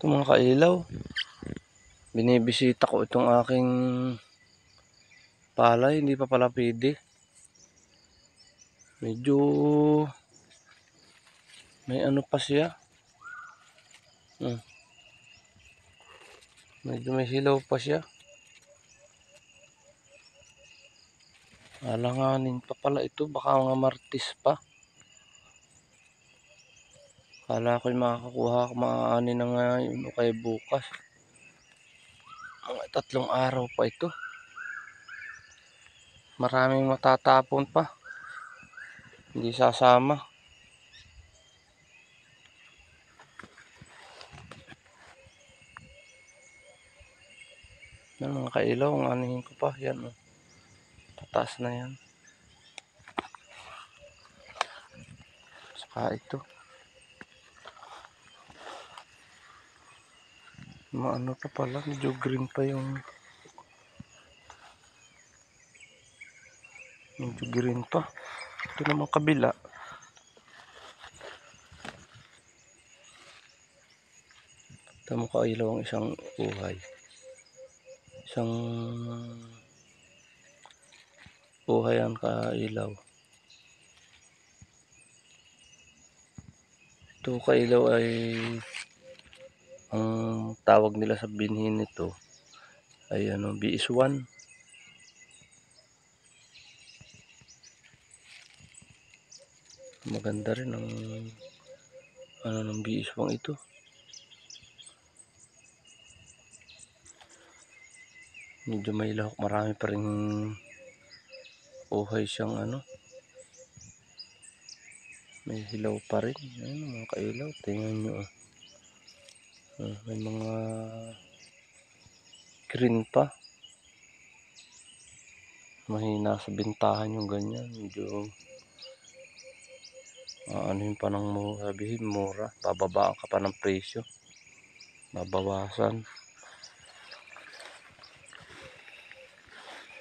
Ito mga kailaw, binibisita ko itong aking palay, hindi pa pala pwede. Medyo may ano pa siya. Medyo may hilaw pa siya. Alanganin pa pala ito, baka mga Martes pa. Kala ko'y makakakuha, maaani na nga yun o kaya bukas. Mga 3 araw pa ito. Maraming matatapon pa. Hindi sasama. Yan mga kailaw, ang anihin ko pa. Yan o. Pataas na yan. Saka ito. Ano pa pala, medyo green pa yung medyo green pa. Ito naman kabila. Tama ka ilaw ang isang uhay. Isang uhay ang kailaw. Ito kailaw ay ang tawag nila sa binhin nito ay ano, BS1. Maganda rin ang ano ng BS1 ito. Medyo may lahok, marami pa rin uhay siyang ano. May hilaw pa rin. Ayun mga kailaw, tingnan nyo ah. May mga green pa. Mahina sa bintahan yung ganyan. Medyo ano yung pa ng sabihin mura. Bababaan ka pa ng presyo. Babawasan.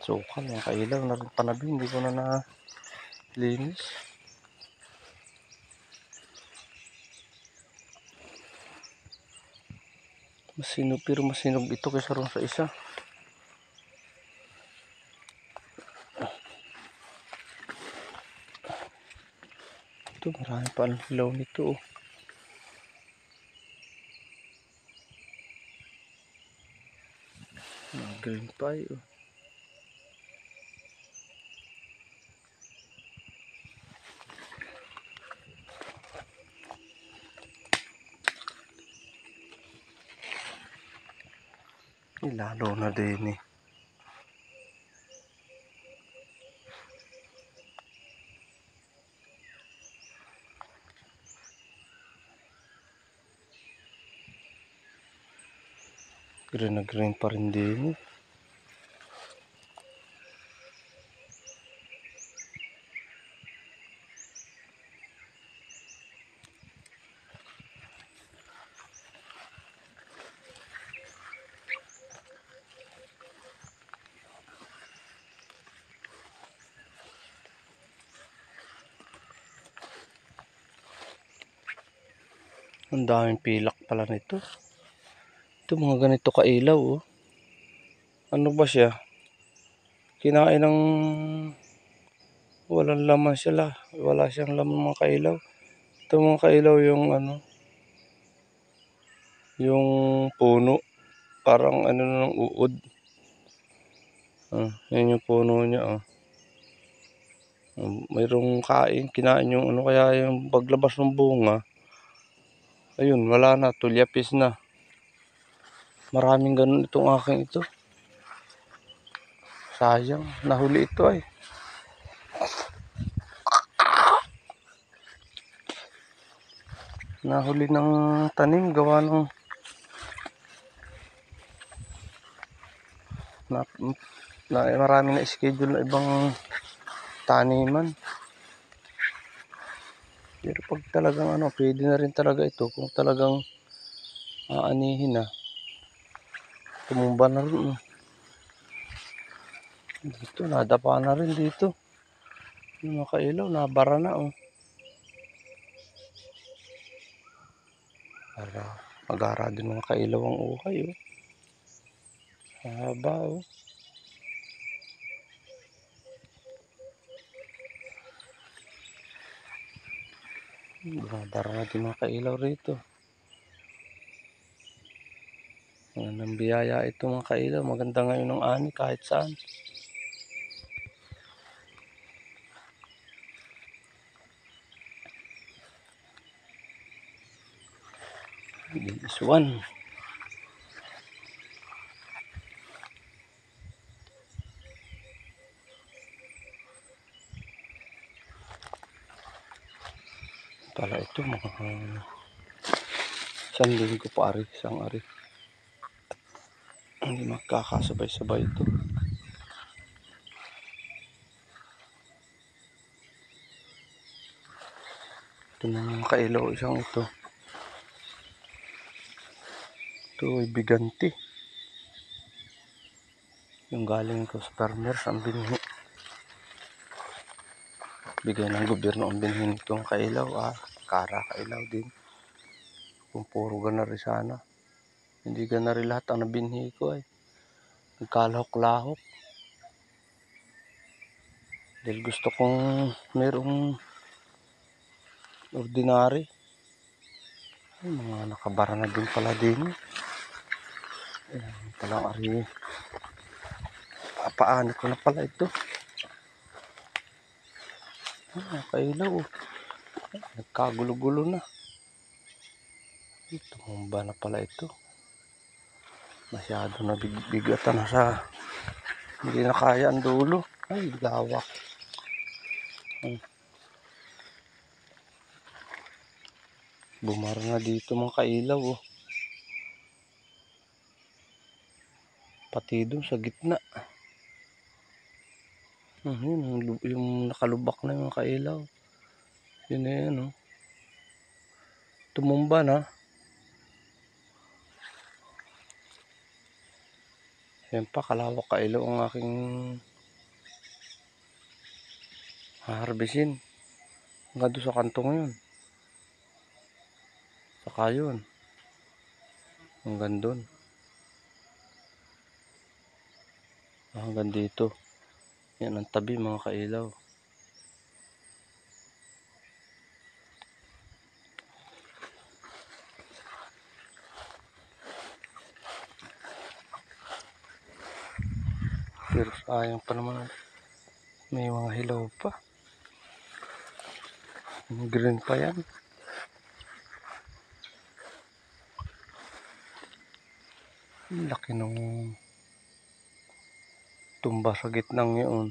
Sukal mga kailaw na rin panabi. Hindi ko na nalinis. Masinog, pero masinog ito kaysa ron sa isa. Ito marami pa ang hilaw nito oh. Green pie oh. Lalo na din eh. Green na green pa rin din eh. Ang daming pilak pala nito. Ito mga ganito kailaw oh. Ano ba siya? Kinain ng walang laman sila. Wala siyang laman mga kailaw. Ito mga kailaw yung ano, yung puno. Parang ano ng uod. Yan yung puno niya oh. Mayroong kain, kinain yung ano, kaya yung paglabas ng bunga. Ayun, wala na, tulyapis na. Maraming ganun itong aking ito. Sayang, nahuli ito ay. Nahuli ng tanim, gawa ng maraming na schedule na ibang taniman. Pero pag talagang ano, pwede na rin talaga ito kung talagang aanihin na. Tumumba na rin. Dito, nadapa na rin dito. Yung mga kailaw, nabara na oh. Para. Agara din mga kailaw ang uhay, oh. Haba, oh. Bumabara na din mga kailaw rito. Ang biyaya ito mga kailaw. Maganda ngayon ng ani kahit saan. This one. Pala ito mga isang linggo pa ari, isang ari. Hindi magkakasabay-sabay ito. Ito na mga kailaw, isang ito. Ito ay biganti. Yung galing ko sa farmers ang binhi. Bigay ng gobyerno ang binhi nitong kailaw. Kara kailaw din. Kung puro ganari sana. Hindi ganari lahat ang nabinhi ko ay. Nagkalahok-lahok. Dahil gusto kong merong ordinary. Ay, mga nakabara na din pala din. Ayan, palang ari. Papaano ko na pala ito. Kailaw. Nagkagulo-gulo na. Tumumba na pala ito. Masyado na bigatan na sa hindi na kaya ang dulo. Ay, gawak. Bumara na dito mga kailaw, oh. Pati doon sa gitna. Yun, yung nakalubak na yung kailaw. Yun na yan, oh. Tumumba na. Yan pa, kalawak kailaw ang aking harbisin. Hanggang doon sa kantong yun. Saka yun. Hanggang doon. Hanggang dito. Yan ang tabi mga kailaw. Pero sayang pa naman. May mga hilaw pa. Green pa yan. Laki nung tumba sa gitnang yun.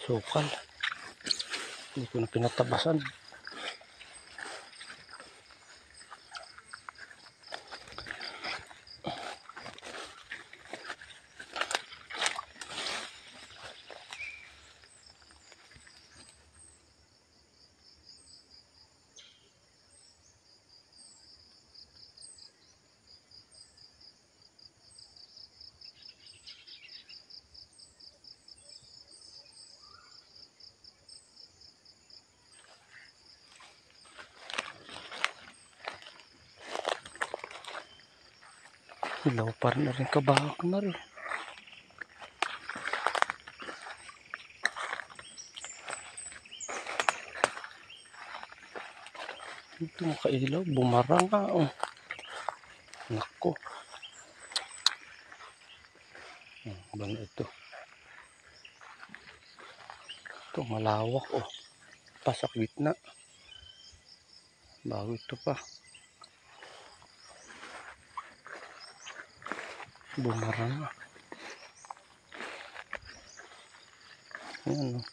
Sukal. Hindi ko na pinatabasan. Hilaw pa rin na rin, kabahak na rin. Ito mga kailaw, bumara nga, oh. Nako. Bang ito. Ito malawak, oh. Pasak gitna. Bago ito pa. Bumara nga. Ayan, oh.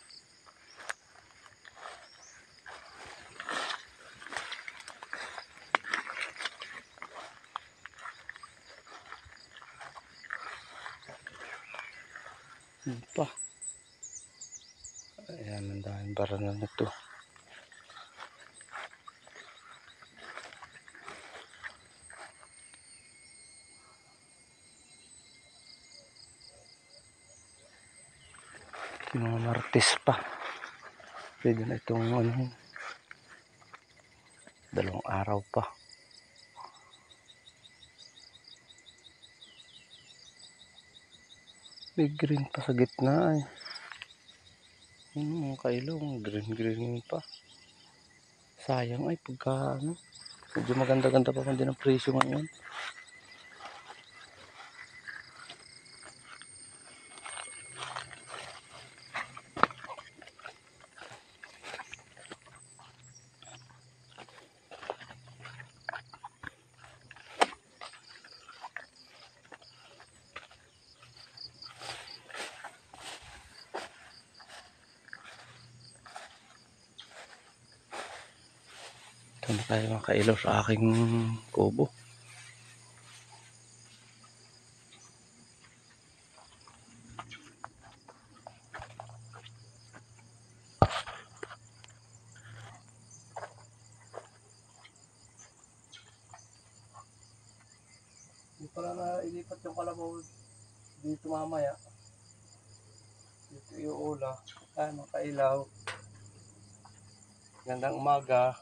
pa. Ayan, ang daming baranan nito. Yung mga martis pa. Pwede na itong ano, 2 araw pa. May green pa sa gitna eh. Mga kailaw, green pa. Sayang ay pagka ano. Medyo maganda-ganda pa man din ang presyo ngayon. Ito na tayo mga kailaw sa aking kubo. Hindi pala na ilipat yung kalabaw dito mamaya. Dito yung ula. Mga kailaw. Gandang umaga.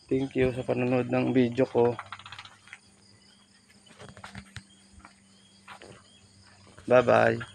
Thank you sa panonood ng video ko. Bye bye.